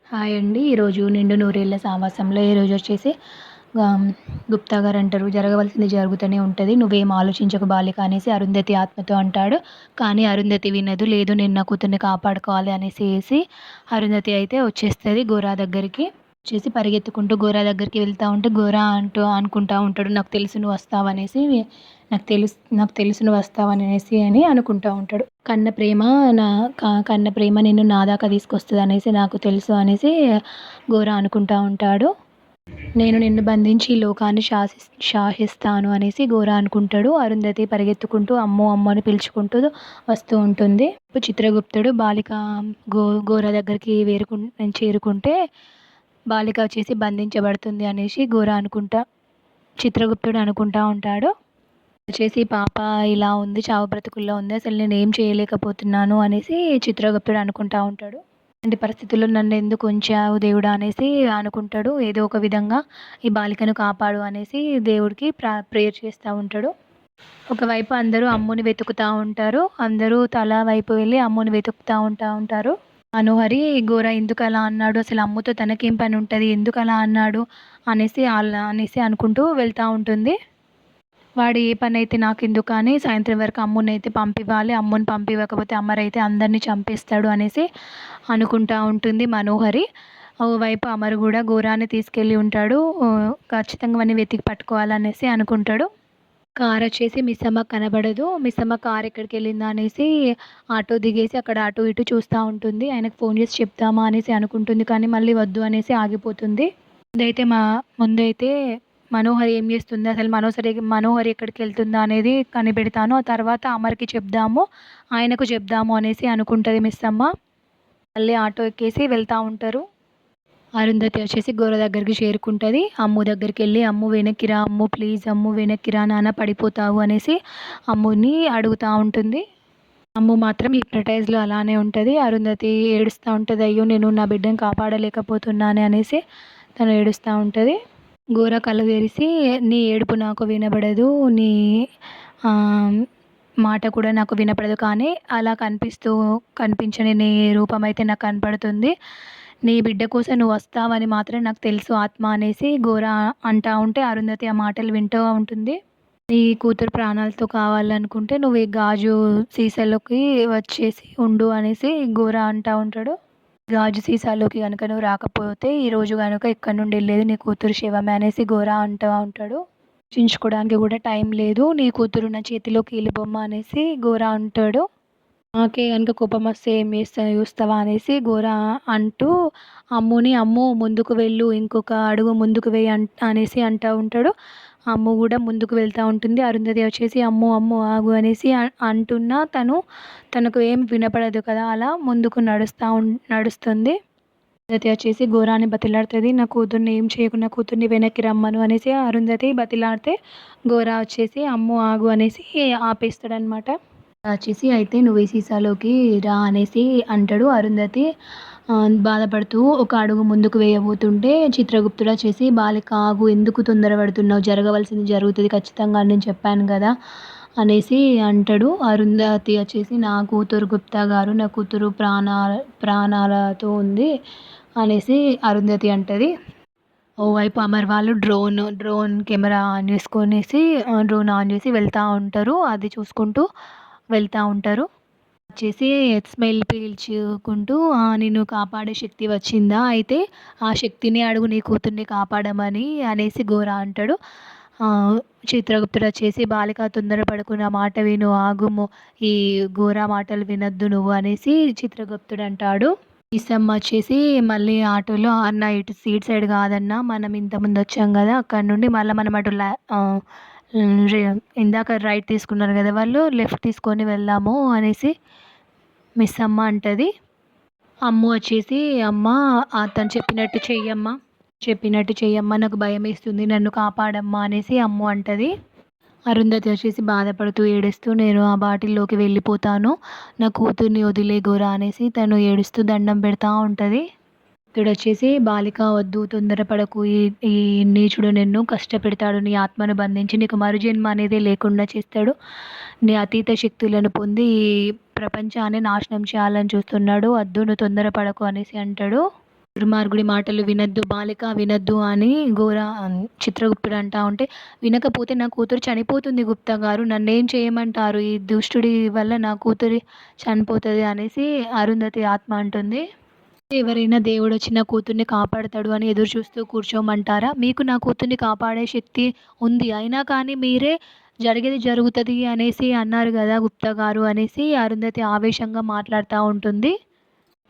Hi అండి. ఈరోజు నిండు నూరేళ్ల సావాసంలో ఈరోజొచ్చేసి ఆహ్, గుప్తా గారంటారు, "జరగవలసింది జరుగుతూనే ఉంటది. నువ్వేం ఆలోచించకు బాలిక" అనేసి అరుంధతి ఆత్మతో అంటాడు. కానీ అరుంధతి వినదు. లేదు, నేను నా కూతుర్ని కాపాడుకోవాలి అనేసేసి అరుంధతి అయితే వచ్చేస్తది గోరా దగ్గరికి. వచ్చేసి పరిగెత్తుకుంటూ గోరా దగ్గరికి వెళ్తా ఉంటే గోరా అంటూ అనుకుంటా ఉంటాడు, "నాకు తెలుసు నువ్వు వస్తావనేసి. నాకు తెలుసు నువ్వు వస్తావనేసి" అని అనుకుంటా ఉంటాడు. కన్న ప్రేమ నిన్ను నా దాకా తీసుకొస్తదనేసి నాకు తెలుసు అనేసి గోరా అనుకుంటా ఉంటాడు. నేను నిన్ను బంధించి ఈ లోకాన్ని శాసిస్తాను అనేసి గోరా అనుకుంటాడు. అరుంధతి పరిగెత్తుకుంటూ అమ్మో! అమ్మో! అని పిలుచుకుంటూ వస్తూ ఉంటుంది. చిత్రగుప్తుడు బాలిక గోరా దగ్గరికి చేరుకుంటే బాలిక వచ్చేసి బంధించబడుతుంది అనేసి చిత్రగుప్తుడు అనుకుంటా ఉంటాడు. వచ్చేసి పాప ఇలా ఉంది, చావు బ్రతుకుల్లో ఉంది. అసలు నేనేం చేయలేకపోతున్నాను అనేసి చిత్రగుప్తుడు అనుకుంటా ఉంటాడు. ఇలాంటి పరిస్థితుల్లో నన్నెందుకు ఉంచావు దేవుడా అనేసి అనుకుంటాడు. ఏదో ఒక విధంగా ఈ బాలికను కాపాడు అనేసి దేవుడికి ప్రేయర్ చేస్తూ ఉంటాడు. ఒకవైపు అందరూ అమ్ముని వెతుకుతా ఉంటారు. అందరూ తలా వైపు వెళ్ళి అమ్ముని వెతుకుతా ఉంటారు. మనోహరి గోరా ఎందుకలా అన్నాడు, అసలు అమ్ముతో తనకేం పని ఉంటది, ఎందుకలా అన్నాడు అనేసి అనుకుంటూ వెళ్తా ఉంటుంది. వాడు ఏ పనైతే నాకెందుకు అని సాయంత్రం వరకు అమ్మునైతే పంపివ్వాలి. అమ్ముని పంపివ్వకపోతే అమరైతే అందరిని చంపేస్తాడు అనేసి అనుకుంటా ఉంటుంది మనోహరి. ఓవైపు అమర్ కూడా గోరాని తీసుకెళ్ళి ఉంటాడు. ఖచ్చితంగా వాడిని వెతికి పట్టుకోవాలనేసి అనుకుంటాడు. కార్ వచ్చేసి మిస్సమ్మ కనబడదు. మిస్సమ్మ కార్ ఎక్కడికెళ్ళిందా అనేసి ఆటో దిగేసి అక్కడ అటు ఇటు చూస్తూ ఉంటుంది. ఆయనకు ఫోన్ చేసి చెప్దామా అనేసి అనుకుంటుంది. కానీ మళ్ళీ వద్దు అనేసి ఆగిపోతుంది. ముందైతే మనోహరి ఏం చేస్తుంది, అసలు మనోహరి ఎక్కడికి వెళ్తుందా అనేది కనిపెడతాను. ఆ తర్వాత అమర్కి చెప్దాము, ఆయనకు చెప్దాము అనేసి అనుకుంటుంది మిస్సమ్మ. మళ్ళీ ఆటో ఎక్కేసి వెళ్తూ ఉంటారు. అరుంధతి వచ్చేసి గోర దగ్గరికి చేరుకుంటుంది. అమ్ము దగ్గరికి వెళ్ళి, "అమ్ము వెనక్కి రా, అమ్ము ప్లీజ్, అమ్ము వెనక్కి రా, నాన్న పడిపోతావు" అనేసి అమ్ముని అడుగుతూ ఉంటుంది. అమ్ము మాత్రం హిప్నటైజ్లో అలానే ఉంటుంది. అరుంధతి ఏడుస్తూ ఉంటుంది, "అయ్యో, నేను నా బిడ్డను కాపాడలేకపోతున్నాను" అనేసి తను ఏడుస్తూ ఉంటుంది. గోర కళ్ళు తెరిసి, "నీ ఏడుపు నాకు వినబడదు, నీ మాట కూడా నాకు వినపడదు. కానీ అలా కనిపించని నీ రూపం అయితే నాకు కనపడుతుంది. నీ బిడ్డ కోసం నువ్వు వస్తావని మాత్రం నాకు తెలుసు ఆత్మ" అనేసి గోర అంటా ఉంటే అరుంధతి ఆ మాటలు వింటూ ఉంటుంది. "నీ కూతురు ప్రాణాలతో కావాలనుకుంటే నువ్వు ఈ గాజు సీసాలోకి వచ్చేసి ఉండు" అనేసి గోర అంటా ఉంటాడు. "గాజు సీసాలోకి గనుక నువ్వు రాకపోతే ఈరోజు గనుక ఇక్కడి నుండి వెళ్ళేది నీ కూతురు శవమే" అనేసి గోరా అంటూ ఉంటాడు. "చించుకోవడానికి కూడా టైం లేదు, నీ కూతురు నా చేతిలో కీలుబొమ్మ" అనేసి గోరా అంటాడు. "నాకే కనుక కోపం వస్తే ఏం చేస్తా చూస్తావా" అనేసి గోరా అంటూ అమ్ము ముందుకు వెళ్ళు, ఇంకొక అడుగు ముందుకు వేయి అనేసి అంటూ ఉంటాడు. అమ్ము కూడా ముందుకు వెళ్తూ ఉంటుంది. అరుంధతి వచ్చేసి, "అమ్ము అమ్ము ఆగు" అనేసి అంటున్నా తనకు ఏం వినపడదు కదా, అలా ముందుకు నడుస్తుంది. అరుంధతి వచ్చేసి గోరాని బతిలాడుతుంది, "నా కూతుర్ని ఏం చేయకు, నా కూతుర్ని వెనక్కి రమ్మను" అనేసి అరుంధతి బతిలాడితే గోరా వచ్చేసి, "అమ్ము ఆగు" అనేసి ఆపేస్తాడనమాట. వచ్చేసి, "అయితే నువ్వు ఈ సీసాలోకి రా" అనేసి అంటాడు. అరుంధతి బాధపడుతూ ఒక అడుగు ముందుకు వేయబోతుంటే చిత్రగుప్తుడు వచ్చేసి, "బాలిక ఆగు, ఎందుకు తొందరపడుతున్నావు, జరగవలసింది జరుగుతుంది ఖచ్చితంగా, నేను చెప్పాను కదా" అనేసి అంటాడు. అరుంధతి వచ్చేసి, "నా కూతురు గుప్తా గారు, నా కూతురు ప్రాణాలతో ఉంది" అనేసి అరుంధతి అంటది. ఓవైపు అమర్ వాళ్ళు డ్రోన్ కెమెరా డ్రోన్ ఆన్ చేసి వెళ్తూ ఉంటారు. అది చూసుకుంటూ వెళ్తూ ఉంటారు. వచ్చేసి స్మెల్ పీల్చుకుంటూ, "నిన్ను కాపాడే శక్తి వచ్చిందా, అయితే ఆ శక్తిని అడుగు నీ కూతుర్ని కాపాడమని" అనేసి గోరా అంటాడు. చిత్రగుప్తుడు వచ్చేసి, "బాలిక తొందరపడకు, నా మాట విను, ఆగుము, ఈ గోరా మాటలు వినొద్దు నువ్వు" అనేసి చిత్రగుప్తుడు అంటాడు. మిస్సమ్మ వచ్చేసి మళ్ళీ ఆటోలో, "అన్న ఇటు సీట్ సైడ్ కాదన్నా, మనం ఇంతకుముందు వచ్చాం కదా అక్కడ నుండి మళ్ళీ మనం అటు ఇందాక రైట్ తీసుకున్నారు కదా వాళ్ళు, లెఫ్ట్ తీసుకొని వెళ్దాము" అనేసి మిస్సమ్మ అంటది. అమ్ము వచ్చేసి, "అమ్మ, అతను చెప్పినట్టు చెయ్యమ్మా, నాకు భయం వేస్తుంది, నన్ను కాపాడమ్మా" అనేసి అమ్ము అంటది. అరుంధతి వచ్చేసి బాధపడుతూ ఏడుస్తూ, "నేను ఆ బాటిల్లోకి వెళ్ళిపోతాను, నా కూతుర్ని వదిలే గోరా" అనేసి తను ఏడుస్తూ దండం పెడతా ఉంటుంది. వచ్చేసి, "బాలిక వద్దు, తొందరపడకు, ఈ ఈ నీచుడు నిన్ను కష్టపెడతాడు, నీ ఆత్మను బంధించి నీకు మరుజన్మ అనేదే లేకుండా చేస్తాడు, నీ అతీత శక్తులను పొంది ఈ ప్రపంచాన్ని నాశనం చేయాలని చూస్తున్నాడు, వద్దు, నువ్వు తొందరపడకు" అనేసి అంటాడు. దుర్మార్గుడి మాటలు వినొద్దు బాలిక వినొద్దు అని చిత్రగుప్తుడు అంటా ఉంటే, వినకపోతే నా కూతురు చనిపోతుంది గుప్తా గారు. నన్నేం చేయమంటారు? ఈ దుష్టుడి వల్ల నా కూతురి చనిపోతది అనేసి అరుంధతి ఆత్మ అంటుంది. ఎవరైనా దేవుడొచ్చి నా కూతుర్ని కాపాడతాడు అని ఎదురు చూస్తూ కూర్చోమంటారా? మీకు నా కూతుర్ని కాపాడే శక్తి ఉంది. అయినా కానీ మీరే జరిగేది జరుగుతది అనేసి అన్నారు గదా గుప్తా గారు అనేసి అరుంధతి ఆవేశంగా మాట్లాడుతా ఉంటుంది.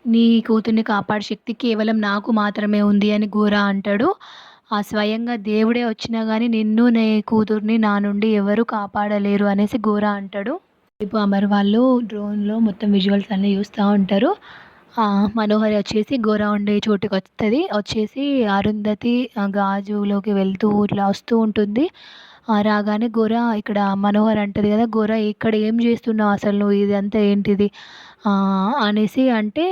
నీ కూతుర్ని కాపాడే శక్తి కేవలం నాకు మాత్రమే ఉంది అని గోరా అంటాడు. ఆ స్వయంగా దేవుడే వచ్చినా గానీ నిన్ను, నీ కూతుర్ని నా నుండి ఎవరు కాపాడలేరు అనేసి గోరా అంటాడు. రేపు అమర్ వాళ్ళు డ్రోన్‌లో మొత్తం విజువల్స్ అన్నీ చూస్తా ఉంటారు. మనోహరి వచ్చేసి గోరా ఉండే చోటుకొస్తది. వచ్చేసి అరుంధతి గాజులోకి వెళ్తూ ఇట్లా వస్తూ ఉంటుంది. రాగానే గోరా ఇక్కడ మనోహర్ అంటది కదా! "గోరా ఇక్కడ ఏం చేస్తున్నావు అసలు నువ్వు? ఇదంతా ఏంటిది?" అనేసి అంటే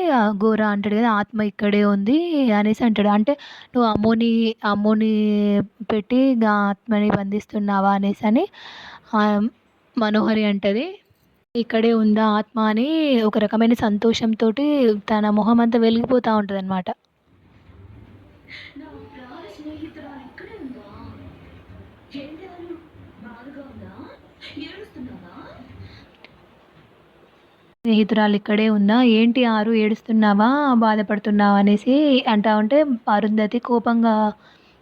గోరా అంటాడు కదా! "ఆత్మ ఇక్కడే ఉంది" అనేసి అంటాడు. అంటే "నువ్వు అమ్ముని పెట్టి ఆత్మని బంధిస్తున్నావా?" అనేసని మనోహరి అంటది. "ఇక్కడే ఉందా ఆత్మ" అని ఒక రకమైన సంతోషంతోటి తన మొహమంతా వెలిగిపోతా ఉంటదనమాట. నా ప్రాణ స్నేహితురాలు ఇక్కడే ఉందా? ఏంటి అరుణ్? బాధగా ఉందా? ఏడుస్తున్నావా? స్నేహితురాలు ఇక్కడే ఉందా? ఏంటి ఆరు ఏడుస్తున్నావా? బాధపడుతున్నావా? అనేసి అంటా ఉంటే అరుంధతి కోపంగా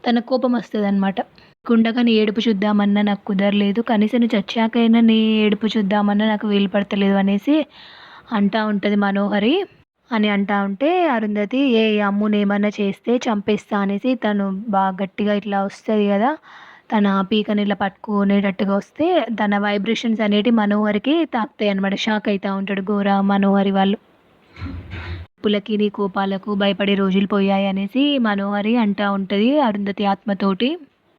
తనకు కోపమొస్తదనమాట. "నీకుండగా నీ ఏడుపు చూద్దామన్నా నాకు కుదరలేదు. కనీసం నువ్వు చచ్చాకైనా నీ ఏడుపు చూద్దామన్నా నాకు వీలు పడతలేదు" అనేసి అంటా ఉంటది మనోహరి. అని అంటా ఉంటే అరుంధతి అమ్మునేమన్నా చేస్తే చంపేస్తా అనేసి తను బాగా గట్టిగా ఇట్లా వస్తది కదా! తన పీకని ఇట్లా పట్టుకునేటట్టుగా వస్తే తన వైబ్రేషన్స్ అనేటివి మనోహరికి తాకుతాయన్నమాట. షాక్ అయితా ఉంటాడు మనోహరి వాళ్ళు. "నిప్పులకి, నీ కోపాలకు భయపడే రోజులు పోయాయి" అనేసి మనోహరి అంటా ఉంటది అరుంధతి ఆత్మతోటి.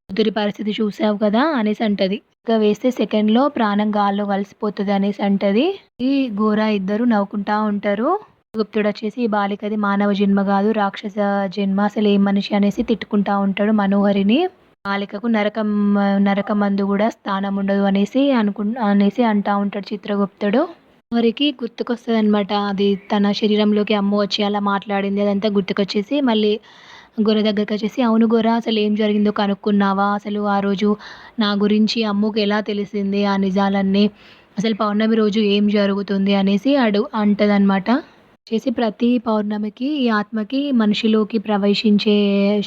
"కూతురి పరిస్థితి చూసావు కదా" అనేసి అంటది. "ఇక వేస్తే సెకండ్‌లో ప్రాణం గాల్లో కలిసిపోతది" అనేసి అంటది. ఈ గోరా ఇద్దరు నవ్వుకుంటా ఉంటారు. గుప్తుడొచ్చేసి "ఈ బాలికది మానవ జన్మ గాదు, రాక్షస జన్మ. అసలేం మనిషి" అనేసి తిట్టుకుంటా ఉంటాడు మనోహరిని. "బాలికకు నరకమందు గూడా స్థానముండదు" అనేసి అంటా ఉంటాడు చిత్రగుప్తుడు. మనోహరికి గుర్తుకొస్తదనమాట. అది తన శరీరంలోకి అమ్ము వచ్చి అలా మాట్లాడింది అదంతా గుర్తుకొచ్చేసి మళ్ళీ గొర్ర దగ్గరకొచ్చేసి "అవును గొర్ర అసలేం జరిగిందో కనుక్కున్నావా? అసలు ఆ రోజు నా గురించి అమ్ముకు ఎలా తెలిసింది ఆ నిజాలన్నీ? అసలు పౌర్ణమి రోజు ఏం జరుగుతుంది?" అనేసి అంటదనమాట. ప్రతి పౌర్ణమికి ఈ ఆత్మకి మనిషిలోకి ప్రవేశించే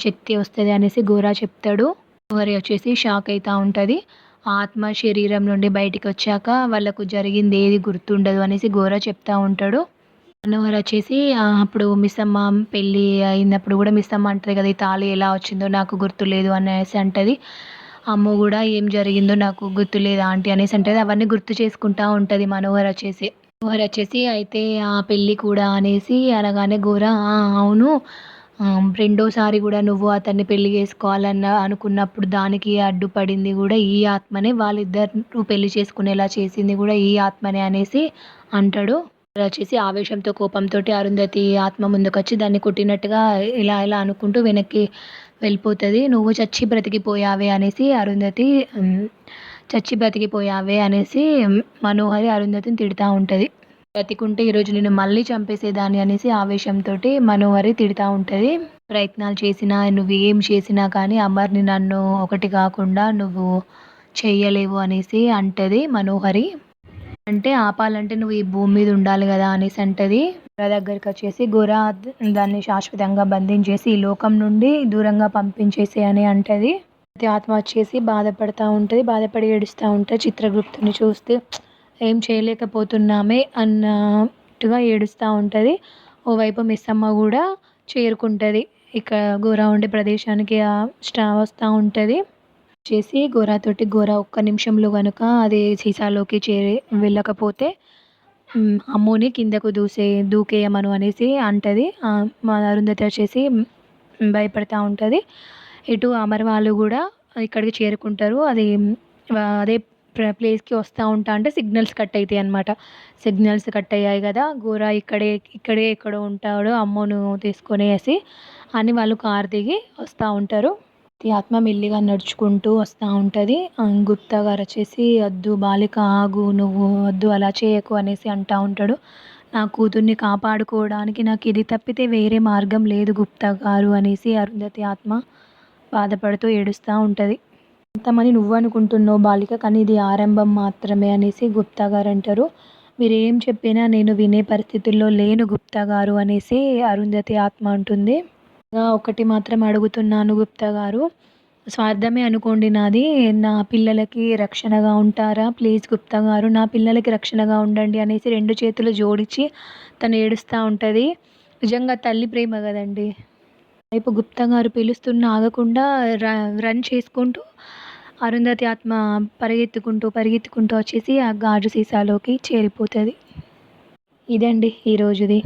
శక్తి వస్తది అనేసి గోరా చెప్తాడు. మనోహరి వచ్చేసి షాక్ అయితా ఉంటది. ఆత్మ శరీరం నుండి బయటికొచ్చాక వాళ్ళకు జరిగింది ఏది గుర్తుండదు అనేసి గోరా చెప్తా ఉంటాడు. మనోహరి వచ్చేసి అప్పుడు మిస్సమ్మ పెళ్ళి అయినప్పుడు గూడా మిస్సమ్మ అంటది కదా! "ఈ తాళి ఎలా వచ్చిందో నాకు గుర్తులేదు" అనేసి అంటది. అమ్ము గూడా "ఏం జరిగిందో నాకు గుర్తులేదు ఆంటీ" అనేసి అంటది. అవన్నీ గుర్తు చేసుకుంటా ఉంటది మనోహరి వచ్చేసి. "అయితే ఆ పెళ్ళి కూడా" అనేసి అనగానే గోరా అవును. రెండోసారి గూడా నువ్వు అతన్ని పెళ్లి అనుకున్నప్పుడు దానికి అడ్డుపడింది గూడా ఈ ఆత్మనే. వాళ్ళిద్దరు పెళ్లి చేసుకునేలా చేసింది గూడా ఈ ఆత్మనే" అనేసి అంటాడు. ఆవేశంతో కోపంతోటి అరుంధతి ఆత్మ ముందుకొచ్చి దాన్ని కొట్టినట్టుగా ఇలా ఇలా అనుకుంటూ వెనక్కి వెళ్ళిపోతది. "నువ్వు చచ్చి బ్రతికిపోయావే" అనేసి చచ్చి బ్రతికిపోయావే అనేసి మనోహరి అరుంధతిని తిడతా ఉంటది. "బ్రతికుంటే ఈరోజు నిన్ను మళ్ళీ చంపేసేదాన్ని" అనేసి ఆవేశంతోటి మనోహరి తిడతా ఉంటది. "ప్రయత్నాలు చేసినా, నువ్వేం చేసినా కానీ అమర్‌ని నన్ను ఒకటి కాకుండా నువ్వు చెయ్యలేవు" అనేసి అంటది మనోహరి. అంటే ఆపాలంటే నువ్వు ఈ భూమి మీద ఉండాలి గదా! అనేసి అంటది. గోరా దగ్గరికొచ్చేసి దాన్ని శాశ్వతంగా బంధించేసి ఈ లోకం నుండి దూరంగా పంపించేసేయ్ అని అంటది. ఆత్మ వచ్చేసి బాధపడతా ఉంటది. బాధపడి ఏడుస్తా ఉంటది. చిత్రగుప్తుడిని చూస్తే ఏం చేయలేకపోతున్నామే అన్నట్టుగా ఏడుస్తా ఉంటది. ఓవైపు మిస్సమ్మ గూడా చేరుకుంటది. ఇక్కడ గోరా ఉండే ప్రదేశానికి వస్తా ఉంటది. గోరా ఒక్క నిమిషంలో గనుక అది సీసాలోకి వెళ్ళకపోతే అమ్ముని కిందకు దూకేయమను అనేసి అంటది. మన అరుంధతి వచ్చేసి భయపడతా ఉంటది. ఇటు అమర్ వాళ్ళు గూడా ఇక్కడికి చేరుకుంటారు. అదే ప్లేస్‌కి వస్తా ఉంటా అంటే సిగ్నల్స్ కట్ అయితాయన్నమాట. సిగ్నల్స్ కట్ అయ్యాయి గదా! గోరా ఇక్కడే ఎక్కడో ఉంటాడు అమ్మును తీసుకొనేసి అని వాళ్ళు కారు దిగి వస్తా ఉంటారు. ఈ ఆత్మ మెల్లిగా నడుచుకుంటూ వస్తా ఉంటది. గుప్తా గారొచ్చేసి "వద్దు బాలిక ఆగు. నువ్వు వద్దు అలా చేయకు" అనేసి అంటా ఉంటాడు. నా కూతుర్ని కాపాడుకోవడానికి నాకు ఇది తప్పితే వేరే మార్గం లేదు గుప్తా గారు అనేసి అరుంధతి ఆత్మ బాధపడుతూ ఏడుస్తూ ఉంటుంది. అంతమని నువ్వు అనుకుంటున్నావు బాలిక, కానీ ఇది ఆరంభం మాత్రమే అనేసి గుప్తా గారు అంటారు. మీరేం చెప్పినా నేను వినే పరిస్థితుల్లో లేను గుప్తా గారు అనేసి అరుంధతి ఆత్మ అంటుంది. ఒకటి మాత్రం అడుగుతున్నాను గుప్తా గారు, స్వార్థమే అనుకోండి నాది, నా పిల్లలకి రక్షణగా ఉంటారా ప్లీజ్ గుప్తా గారు, నా పిల్లలకి రక్షణగా ఉండండి అనేసి 2 చేతులు జోడించి తను ఏడుస్తూ ఉంటుంది. నిజంగా తల్లి ప్రేమ కదండి. వైపు గుప్తా గారు పిలుస్తున్న ఆగకుండా రన్ చేసుకుంటూ అరుంధతి ఆత్మ పరిగెత్తుకుంటూ పరిగెత్తుకుంటూ వచ్చేసి ఆ గాజు సీసాలోకి చేరిపోతుంది. ఇదండి ఈరోజుది.